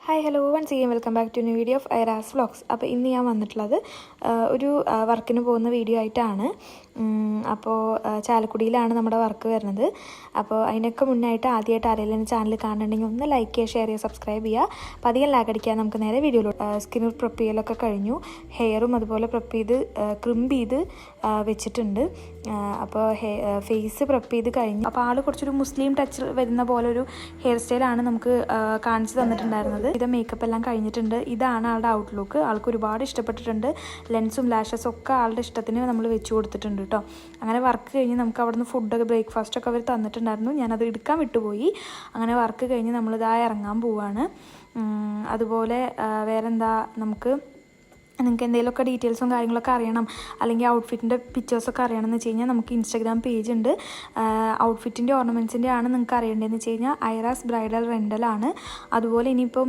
Hi hello once again welcome back to new video of Aira's vlogs. അപ്പോൾ ഇന്ന് ഞാൻ വന്നിട്ടുള്ളത് ഒരു വർക്കിന് പോകുന്ന വീഡിയോ ആയിട്ടാണ്. അപ്പോൾ ചാലക്കുടിയിലാണ് നമ്മുടെ വർക്ക് വരുന്നത്. അപ്പോൾ അതിനൊക്കെ മുന്നായിട്ട് ആദ്യമായിട്ട് ആരെങ്കിലും എൻ്റെ ചാനൽ കാണുന്നുണ്ടെങ്കിൽ ഒന്ന് ലൈക്ക് ചെയ്യുക, ഷെയർ ചെയ്യുക, സബ്സ്ക്രൈബ് ചെയ്യുക. അപ്പോൾ അധികം ലാഗ് അടിക്കാൻ നമുക്ക് നേരെ വീഡിയോയിലോട്ട്. സ്കിൻ പ്രിപ്പ് ചെയ്യലൊക്കെ കഴിഞ്ഞു, ഹെയറും അതുപോലെ പ്രിപ്പ് ചെയ്ത് ക്രിംപ് ചെയ്ത് വെച്ചിട്ടുണ്ട്. അപ്പോൾ ഫേസ് പ്രിപ്പ് ചെയ്ത് കഴിഞ്ഞു. അപ്പോൾ ആൾ കുറച്ചൊരു മുസ്ലിം ടച്ച് വരുന്ന പോലെ ഒരു ഹെയർ സ്റ്റൈലാണ് നമുക്ക് കാണിച്ചു തന്നിട്ടുണ്ടായിരുന്നത്. ഇത് മേക്കപ്പ് എല്ലാം കഴിഞ്ഞിട്ടുണ്ട്. ഇതാണ് ആളുടെ ഔട്ട്ലുക്ക്. ആൾക്ക് ഒരുപാട് ഇഷ്ടപ്പെട്ടിട്ടുണ്ട്. ലെൻസും ലാഷസും ഒക്കെ ആളുടെ ഇഷ്ടത്തിന് നമ്മൾ വെച്ച് കൊടുത്തിട്ടുണ്ട് കേട്ടോ. അങ്ങനെ വർക്ക് കഴിഞ്ഞ് നമുക്ക് അവിടെ നിന്ന് ഫുഡൊക്കെ ബ്രേക്ക്ഫാസ്റ്റൊക്കെ അവർ തന്നിട്ടുണ്ടായിരുന്നു. ഞാനത് എടുക്കാൻ വിട്ടുപോയി. അങ്ങനെ വർക്ക് കഴിഞ്ഞ് നമ്മളിതായി ഇറങ്ങാൻ പോവുകയാണ്. അതുപോലെ വേറെന്താ, നിങ്ങൾക്ക് എന്തെങ്കിലുമൊക്കെ ഡീറ്റെയിൽസും കാര്യങ്ങളൊക്കെ അറിയണം, അല്ലെങ്കിൽ ഔട്ട്ഫിറ്റിൻ്റെ പിക്ചേഴ്സൊക്കെ അറിയണം എന്ന് വെച്ച് കഴിഞ്ഞാൽ നമുക്ക് ഇൻസ്റ്റാഗ്രാം പേജ് ഉണ്ട്. ഔട്ട്ഫിറ്റിൻ്റെ ഓർണമെൻറ്റ്സിൻ്റെ ആണ് നിങ്ങൾക്ക് അറിയേണ്ടതെന്ന് വെച്ച് കഴിഞ്ഞാൽ ഐറാസ് ബ്രൈഡൽ റെൻ്റലാണ്. അതുപോലെ ഇനിയിപ്പോൾ